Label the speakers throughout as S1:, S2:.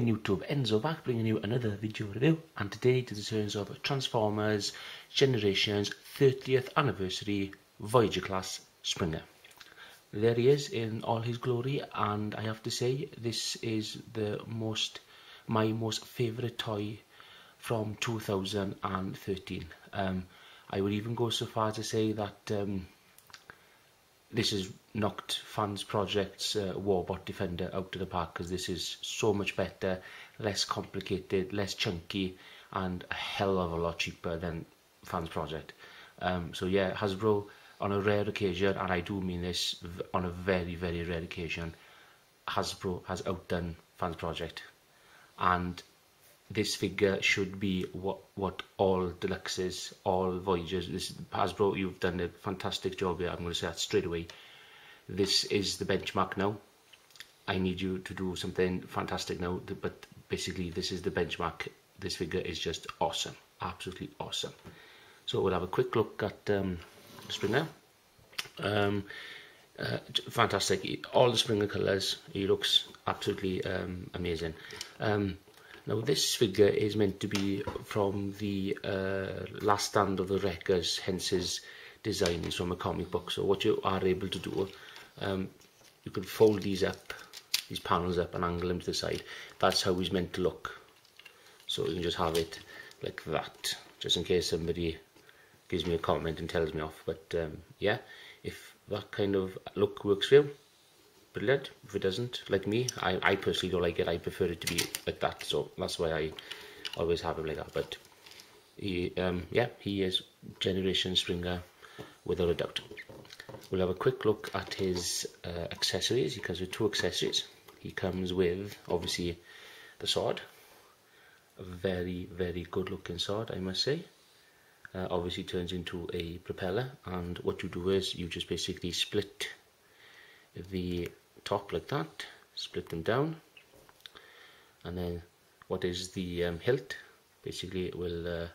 S1: morning YouTube, Enzo back bringing you another video review, and today to the turns of Transformers Generations 30th Anniversary Voyager Class Springer. There he is in all his glory, and I have to say this is my most favourite toy from 2013. I would even go so far as to say that this has knocked Fans Project's Warbot Defender out of the park, because this is so much better, less complicated, less chunky, and a hell of a lot cheaper than Fans Project. So yeah, Hasbro, on a rare occasion, and I do mean this, on a very, very rare occasion, Hasbro has outdone Fans Project. And this figure should be what all Deluxes, all Voyagers, Hasbro, you've done a fantastic job here. I'm going to say that straight away. This is the benchmark now. I need you to do something fantastic now, but basically this is the benchmark. This figure is just awesome, absolutely awesome. So we'll have a quick look at Springer. Fantastic, all the Springer colours. He looks absolutely amazing. Now this figure is meant to be from the Last Stand of the Wreckers, hence his design is from a comic book. So what you are able to do, you can fold these panels up and angle them to the side. That's how he's meant to look. So you can just have it like that, just in case somebody gives me a comment and tells me off. But yeah, if that kind of look works for you, brilliant. If it doesn't, like me, I personally don't like it. I prefer it to be like that, so that's why I always have him like that. But he, yeah, he is Generation Springer without a doubt. We'll have a quick look at his accessories. He comes with two accessories. He comes with, obviously, the sword. A very, very good looking sword, I must say. Obviously turns into a propeller, and what you do is you just basically split the top like that, split them down, and then what is the hilt, basically it will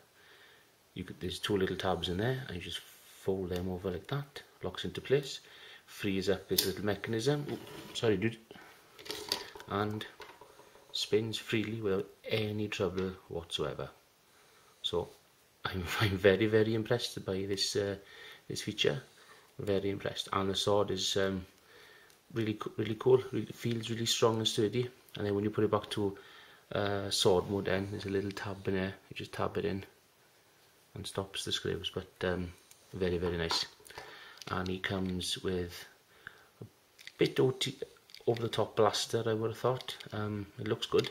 S1: there's two little tabs in there, and you just fold them over like that, locks into place, frees up this little mechanism, sorry dude, and spins freely without any trouble whatsoever. So I'm very, very impressed by this this feature, very impressed. And the sword is really cool. It feels really strong and sturdy. And then when you put it back to sword mode, then there's a little tab in there. You just tab it in and stops the screws. But very, very nice. And he comes with a bit over the top blaster, I would have thought. It looks good.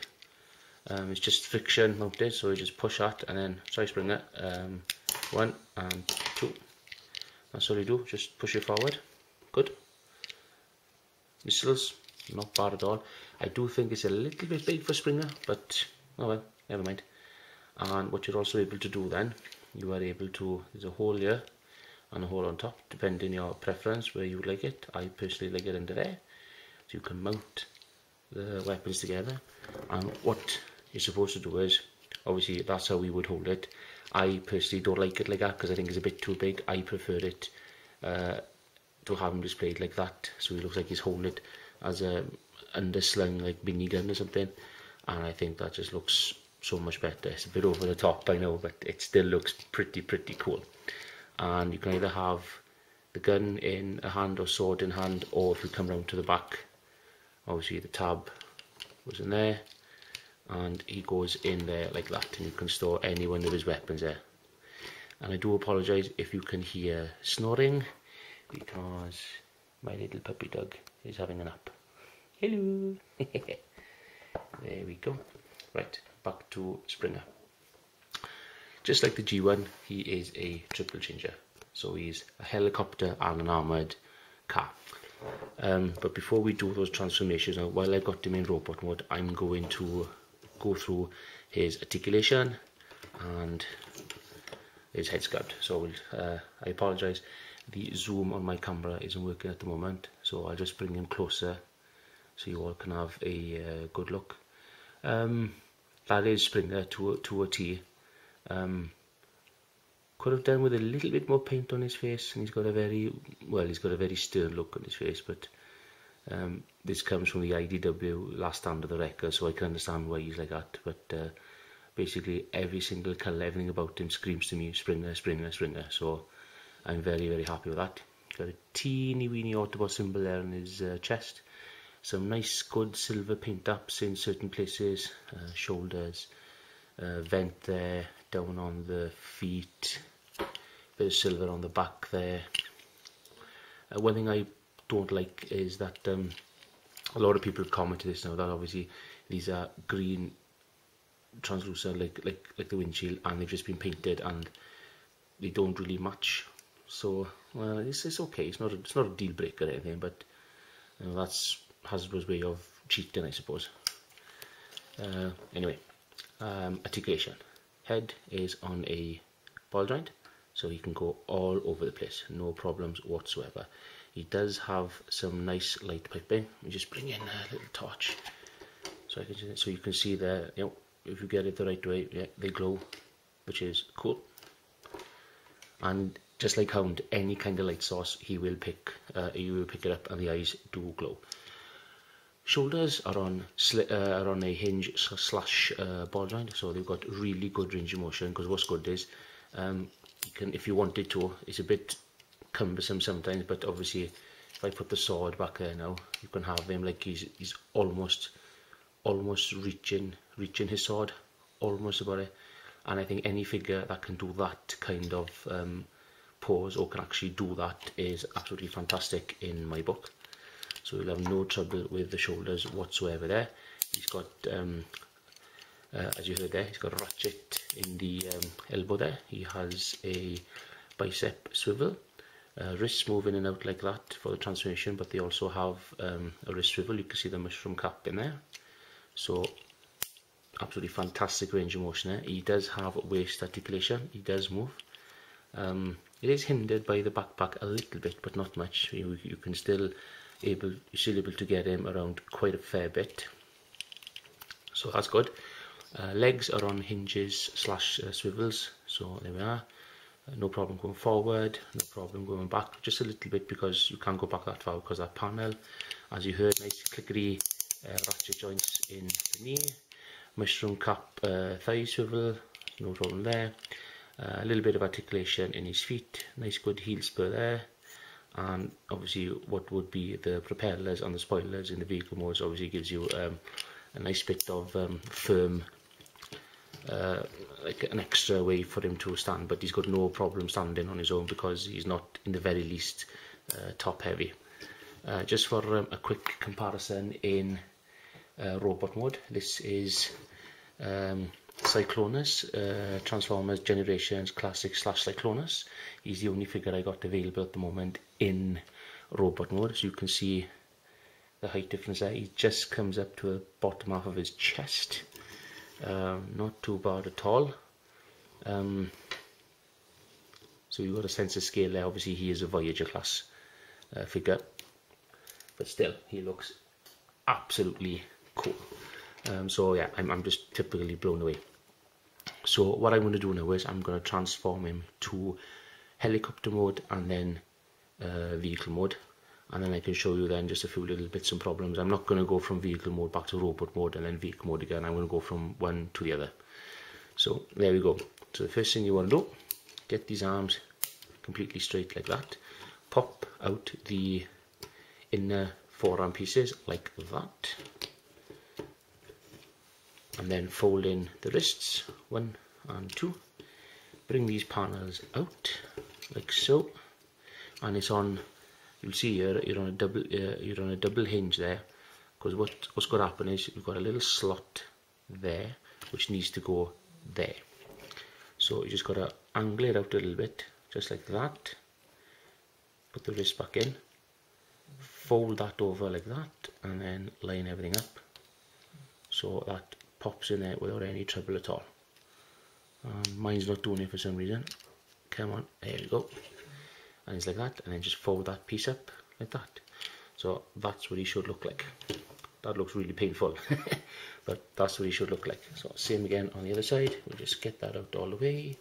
S1: It's just friction mounted, so you just push that, and then try Springer. 1 and 2. That's all you do. Just push it forward. Good. Missiles, not bad at all. I do think it's a little bit big for Springer, but oh well, never mind. And what you're also able to do then, you are able to, there's a hole here and a hole on top, depending on your preference where you would like it. I personally like it under there, so you can mount the weapons together. And what you're supposed to do is, obviously that's how we would hold it. I personally don't like it like that because I think it's a bit too big. I prefer it to have him displayed like that, so he looks like he's holding it as a underslung like minigun or something, and I think that just looks so much better. It's a bit over the top, I know, but it still looks pretty cool. And you can either have the gun in a hand or sword in hand, or if you come round to the back, obviously the tab goes in there and he goes in there like that, and you can store any one of his weapons there. And I do apologise if you can hear snoring, because my little puppy dog is having a nap. Hello. There we go. Right, back to Springer. Just like the G1, he is a triple changer. So he's a helicopter and an armoured car. But before we do those transformations, now, while I got him in robot mode, I'm going to go through his articulation and his head sculpt. So I apologise, the zoom on my camera isn't working at the moment, so I'll just bring him closer so you all can have a good look. That is Springer to a T. Could have done with a little bit more paint on his face, and he's got a very stern look on his face, but This comes from the IDW last stand of the record, so I can understand why he's like that, but basically every single colour, everything about him screams to me Springer, Springer, Springer, so I'm very, very happy with that. Got a teeny weeny Autobot symbol there on his chest, some nice good silver paint ups in certain places, shoulders, vent there, down on the feet, bit of silver on the back there. One thing I don't like is that a lot of people comment to this now that obviously these are green translucent like the windshield, and they've just been painted and they don't really match. So well, it's okay. It's not a deal breaker or anything, but you know, that's Hasbro's way of cheating, I suppose. Anyway, articulation. Head is on a ball joint, so he can go all over the place, no problems whatsoever. He does have some nice light piping. Let me just bring in a little torch so you can see there. You know, if you get it the right way, yeah, they glow, which is cool. And just like Hound, any kind of light source he will pick it up, and the eyes do glow. Shoulders are on a hinge slash ball joint, so they've got really good range of motion. Because what's good is, you can, if you wanted to, it's a bit cumbersome sometimes, but obviously if I put the sword back there now, you can have him like he's almost reaching his sword, almost about it. And I think any figure that can do that kind of pose, or can actually do that, is absolutely fantastic in my book. So you'll have no trouble with the shoulders whatsoever there. He's got, as you heard there, he's got a ratchet in the elbow there. He has a bicep swivel, wrists move in and out like that for the transformation, but they also have a wrist swivel. You can see the mushroom cap in there. So absolutely fantastic range of motion there. He does have waist articulation. He does move. It is hindered by the backpack a little bit, but not much. You can still able to get him around quite a fair bit, so that's good. Legs are on hinges slash swivels, so there we are. No problem going forward, no problem going back, just a little bit because you can't go back that far because that panel, as you heard, nice clicky ratchet joints in the knee, mushroom cap thigh swivel, no problem there. A little bit of articulation in his feet, nice good heel spur there. And obviously what would be the propellers and the spoilers in the vehicle modes obviously gives you a nice bit of firm, like an extra way for him to stand, but he's got no problem standing on his own because he's not in the very least top heavy. Just for a quick comparison in robot mode, this is Cyclonus, Transformers Generations Classic / Cyclonus. He's the only figure I got available at the moment in robot mode. So you can see the height difference there. He just comes up to the bottom half of his chest. Not too bad at all. So you've got a sense of scale there. Obviously he is a Voyager class figure, but still he looks absolutely cool. So yeah, I'm just typically blown away. So what I'm going to do now is I'm going to transform him to helicopter mode and then vehicle mode, and then I can show you then just a few little bits and problems. I'm not going to go from vehicle mode back to robot mode and then vehicle mode again. I'm going to go from one to the other. So there we go. So the first thing you want to do, get these arms completely straight like that, pop out the inner forearm pieces like that, and then fold in the wrists 1 and 2, bring these panels out like so, and it's on, you'll see here you're on a double hinge there, because what's going to happen is you've got a little slot there which needs to go there. So you just got to angle it out a little bit, just like that, put the wrist back in, fold that over like that, and then line everything up so that pops in there without any trouble at all. Mine's not doing it for some reason. Come on, there we go. And it's like that, and then just fold that piece up like that. So that's what he should look like. That looks really painful, but that's what he should look like. So same again on the other side. We'll just get that out all the way,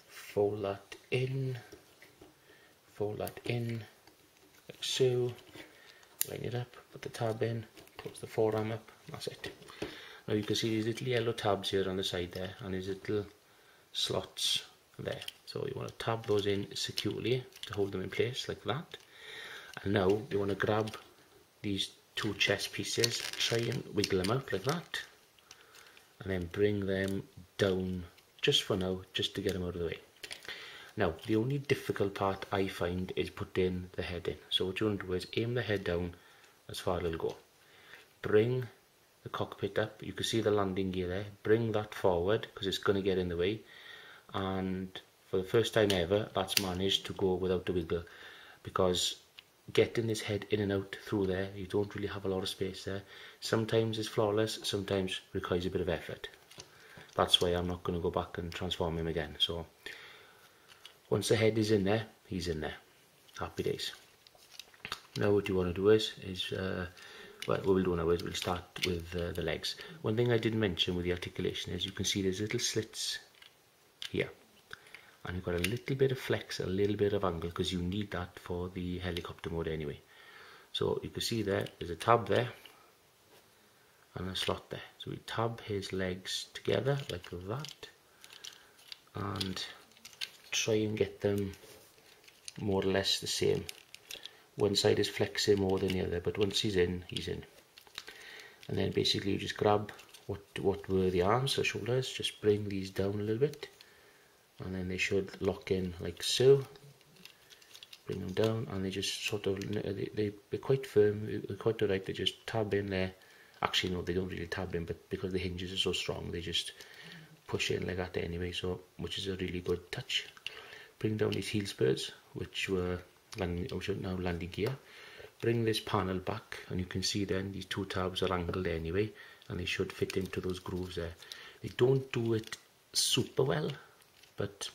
S1: fold that in like so, line it up, put the tab in, close the forearm up, that's it. Now you can see these little yellow tabs here on the side there, and these little slots there. So you want to tab those in securely to hold them in place like that. And now you want to grab these two chest pieces, try and wiggle them out like that, and then bring them down just for now, just to get them out of the way. Now the only difficult part I find is putting the head in. So what you want to do is aim the head down as far as it'll go. Bring the cockpit up, you can see the landing gear there, bring that forward because it's going to get in the way, and for the first time ever that's managed to go without a wiggle, because getting this head in and out through there, you don't really have a lot of space there. Sometimes it's flawless, sometimes requires a bit of effort. That's why I'm not going to go back and transform him again. So once the head is in there, he's in there. Happy days. Now what you want to do is well, what we'll do now is we'll start with the legs. One thing I didn't mention with the articulation is you can see there's little slits here, and you've got a little bit of flex, a little bit of angle, because you need that for the helicopter mode anyway. So you can see there's a tab there and a slot there. So we tab his legs together like that and try and get them more or less the same. One side is flexing more than the other, but once he's in, he's in. And then basically you just grab what were the arms, the shoulders, just bring these down a little bit, and then they should lock in like so. Bring them down, and they just sort of, they're quite firm, they're quite alright, they just tab in there. Actually no, they don't really tab in, but because the hinges are so strong, they just push in like that anyway, so which is a really good touch. Bring down these heel spurs, which are now landing gear. Bring this panel back, and you can see then these two tabs are angled anyway, and they should fit into those grooves there. They don't do it super well, but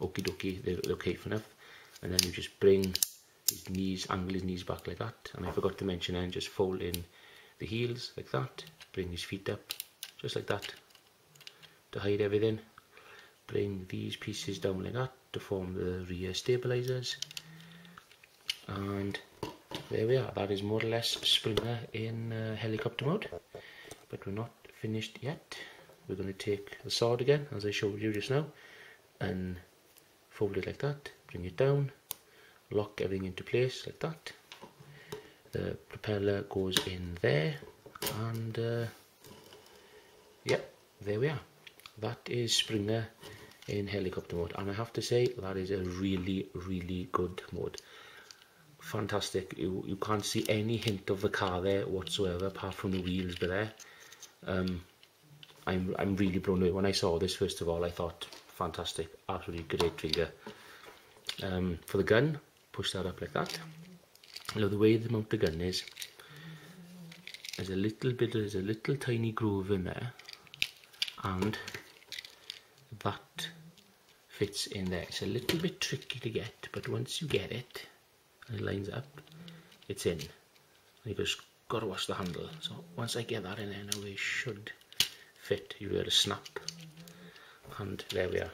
S1: okie dokie, they're okay enough. And then you just bring his knees, angle his knees back like that, and I forgot to mention then, just fold in the heels like that, bring his feet up just like that to hide everything. Bring these pieces down like that to form the rear stabilizers, and there we are. That is more or less Springer in helicopter mode, but we're not finished yet. We're going to take the sword again, as I showed you just now, and fold it like that, bring it down, lock everything into place like that. The propeller goes in there, and yep, there we are. That is Springer in helicopter mode, and I have to say that is a really, really good mode. Fantastic. You can't see any hint of the car there whatsoever, apart from the wheels, but there. I'm really blown away. When I saw this, first of all, I thought fantastic, absolutely great figure. For the gun, push that up like that. Now the way they mount the gun is, there's a little tiny groove in there, and that fits in there. It's a little bit tricky to get, but once you get it and it lines up, it's in. And you just got to watch the handle. So once I get that in there, now they should fit. You hear a snap, and there we are.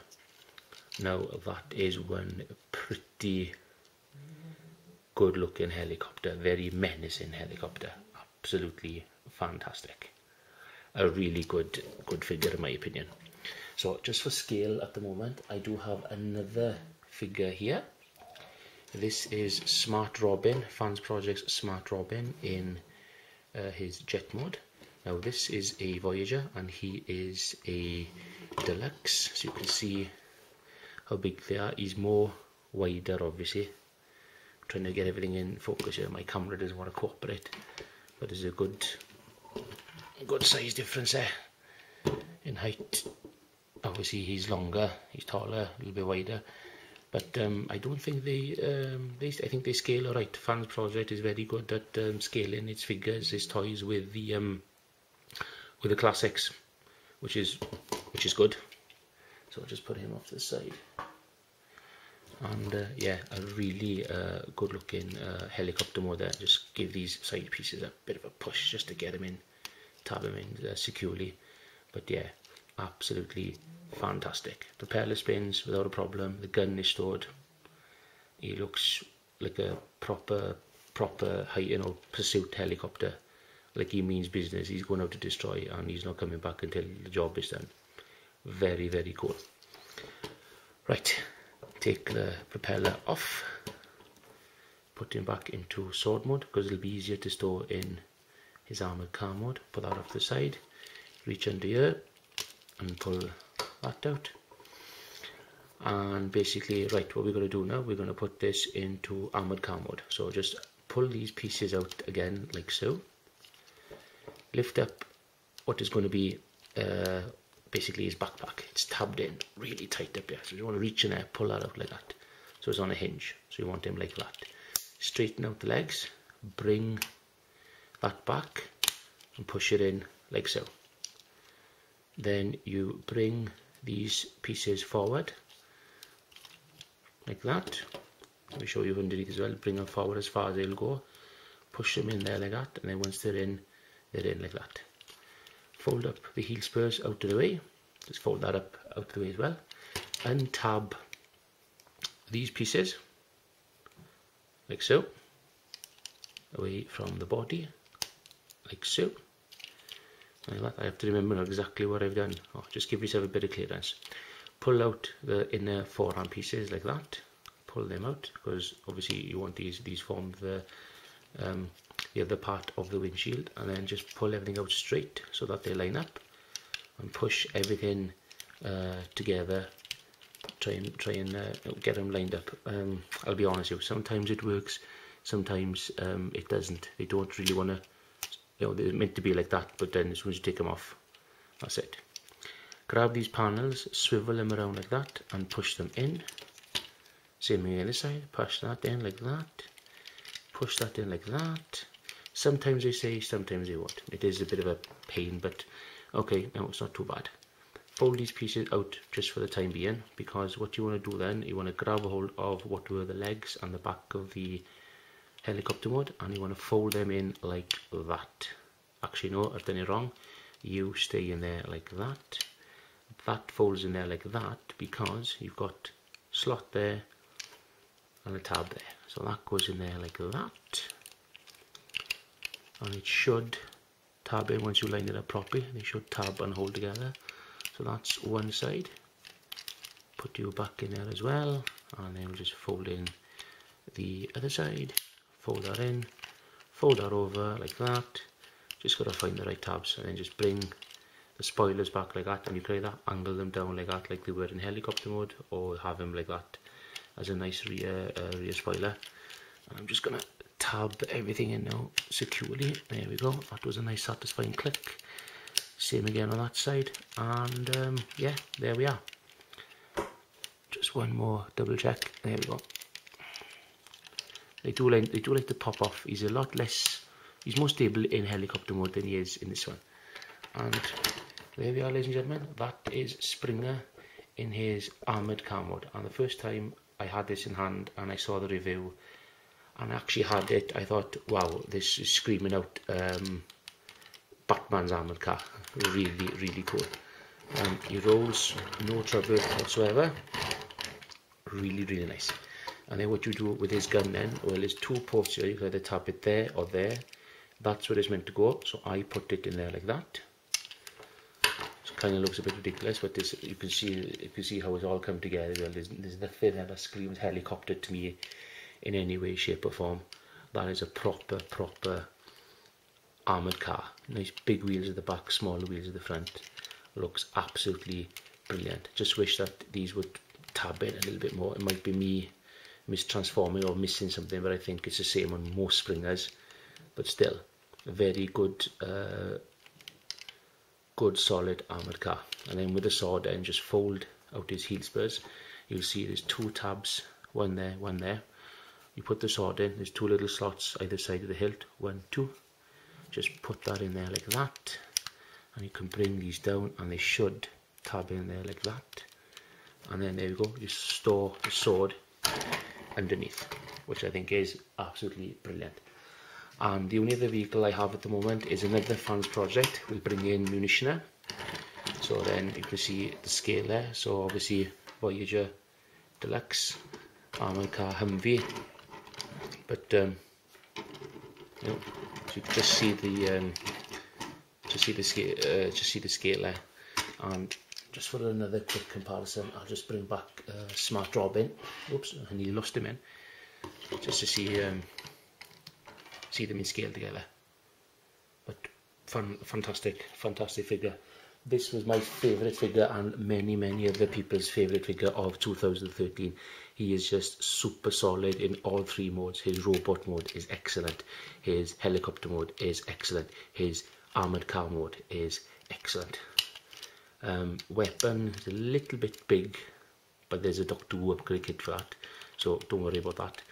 S1: Now that is one pretty good looking helicopter, very menacing helicopter, absolutely fantastic. A really good figure in my opinion. So just for scale at the moment, I do have another figure here. This is Smart Robin, Fans Project's Smart Robin in his jet mode. Now this is a Voyager, and he is a deluxe, so you can see how big they are. He's more wider, obviously. I'm trying to get everything in focus here. My camera doesn't want to cooperate, but there's a good size difference there in height. Obviously he's longer, he's taller, a little bit wider, but I don't think I think they scale alright. Fans Project is very good at scaling its figures, its toys with the classics, which is good. So I'll just put him off to the side. And yeah, a really good looking helicopter mode there. Just give these side pieces a bit of a push just to get him in, tab him in securely. But yeah, absolutely fantastic. Propeller spins without a problem. The gun is stored. He looks like a proper proper pursuit helicopter. Like, he means business. He's going out to destroy, and he's not coming back until the job is done. Very, very cool. Right, take the propeller off, put him back into sword mode because it'll be easier to store in his armoured car mode. Put that off the side, reach under here and pull that out. And basically, right, what we're going to do now, we're going to put this into armoured car mode. So just pull these pieces out again, like so. Lift up what is going to be basically his backpack. It's tabbed in really tight up here. So you want to reach in there, pull that out like that. So it's on a hinge. So you want him like that. Straighten out the legs, bring that back and push it in like so. Then you bring these pieces forward like that. Let me show you underneath as well. Bring them forward as far as they'll go. Push them in there like that, and then once they're in like that. Fold up the heel spurs out of the way. Just fold that up out of the way as well. Untab these pieces like so, away from the body, like so. Like that. I have to remember exactly what I've done. Just give yourself a bit of clearance. Pull out the inner forearm pieces like that. Pull them out because obviously you want these form the other part of the windshield, and then just pull everything out straight so that they line up, and push everything together. Try and get them lined up. I'll be honest with you, sometimes it works, sometimes it doesn't. They don't really want to, they're meant to be like that, but then as soon as you take them off, that's it. Grab these panels, swivel them around like that, and push them in. Same thing on the other side, push that in like that, push that in like that. Sometimes they say, sometimes they won't. It is a bit of a pain, but okay, no, it's not too bad. Fold these pieces out just for the time being, because what you want to do then, you want to grab a hold of what were the legs and the back of the helicopter mode, and you want to fold them in like that. Actually no, I've done it wrong. You stay in there like that. That folds in there like that because you've got slot there and a tab there. So that goes in there like that. And it should tab in once you line it up properly. They should tab and hold together. So that's one side. Put you back in there as well, and then we'll just fold in the other side. Fold that in, fold that over like that. Just got to find the right tabs, and then just bring the spoilers back like that, and you can either angle them down like that, like they were in helicopter mode, or have them like that as a nice rear spoiler. And I'm just gonna tab everything in now securely. There we go. That was a nice satisfying click. Same again on that side, and yeah, there we are. Just one more double check. There we go. They do like to pop off. He's a lot less. He's more stable in helicopter mode than he is in this one. And there we are, ladies and gentlemen. That is Springer in his armoured car mode. And the first time I had this in hand and I saw the review and I actually had it, I thought, wow, this is screaming out Batman's armoured car. Really, really cool. He rolls, no trouble whatsoever. Really, really nice. And then what you do with his gun then, well, there's two ports here. You can either tap it there or there. That's where it's meant to go. So I put it in there like that. It kind of looks a bit ridiculous, but this, you can see how it's all come together. Well, there's nothing that screams helicopter to me in any way, shape or form. That is a proper armoured car. Nice big wheels at the back, smaller wheels at the front. Looks absolutely brilliant. Just wish that these would tab in a little bit more. It might be me mistransforming or missing something, but I think it's the same on most Springers. But still, a very good solid armoured car. And then with the sword and just fold out his heel spurs, you'll see there's two tabs, one there, one there. You put the sword in, there's two little slots either side of the hilt, 1, 2. Just put that in there like that, and you can bring these down and they should tab in there like that. And then there we go, you store the sword underneath, which I think is absolutely brilliant. And the only other vehicle I have at the moment is another fans project. We'll bring in munitioner, so then you can see the scale there. So obviously Voyager Deluxe, armoured car Humvee, but You know, so you can just see the scale there. And just for another quick comparison, I'll just bring back Smart Robin. Oops, I nearly lost him in. Just to see them in scale together. But fantastic figure. This was my favourite figure and many other people's favourite figure of 2013. He is just super solid in all three modes. His robot mode is excellent. His helicopter mode is excellent. His armoured car mode is excellent. Weapon is a little bit big, but there's a Doctor Who upgrade kit for that, so don't worry about that.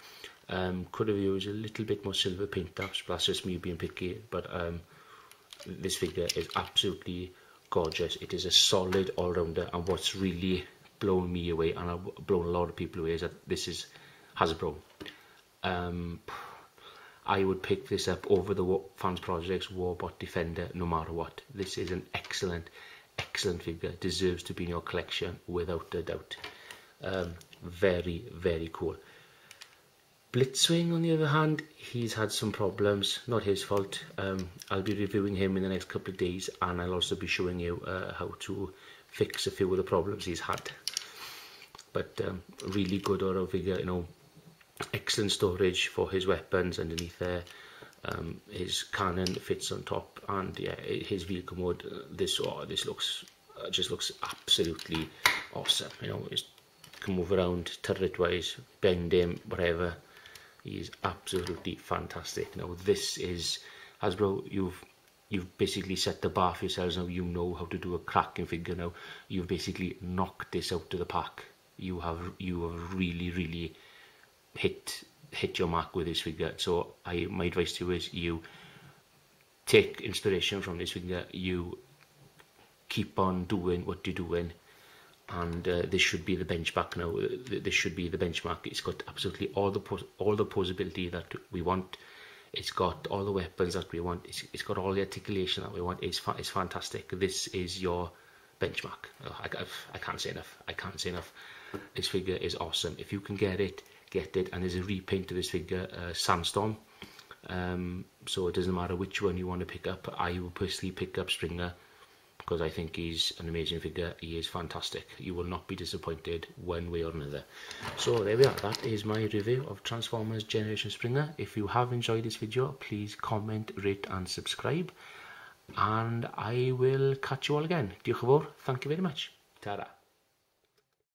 S1: Could have used a little bit more silver paint ups, but that's just me being picky. But this figure is absolutely gorgeous. It is a solid all-rounder, and what's really blown me away, and I've blown a lot of people away, is that this is Hasbro. I would pick this up over the Fans Projects Warbot Defender no matter what. This is an excellent figure, deserves to be in your collection without a doubt. Very cool. Blitzwing, on the other hand, he's had some problems, not his fault. I'll be reviewing him in the next couple of days, and I'll also be showing you how to fix a few of the problems he's had. But really good Oro figure, you know, excellent storage for his weapons underneath there. His cannon fits on top, and yeah, his vehicle mode. This looks just looks absolutely awesome. You know, it can move around turret wise, bend him, whatever. He's absolutely fantastic. Now this is Hasbro. You've basically set the bar for yourselves now. You know how to do a cracking figure now. You've basically knocked this out of the park. You have really hit your mark with this figure. So my advice to you is you take inspiration from this figure. You keep on doing what you're doing. And this should be the benchmark now. This should be the benchmark. It's got absolutely all the posability that we want. It's got all the weapons that we want. It's got all the articulation that we want. It's fantastic. This is your benchmark. I can't say enough. I can't say enough. This figure is awesome. If you can get it, get it. And there's a repaint of this figure, Sandstorm. So it doesn't matter which one you want to pick up. I will personally pick up Springer, because I think he's an amazing figure. He is fantastic. You will not be disappointed one way or another. So there we are. That is my review of Transformers Generation Springer. If you have enjoyed this video, please comment, rate and subscribe. And I will catch you all again. Diolch yn fawr. Thank you very much. Ta-ra.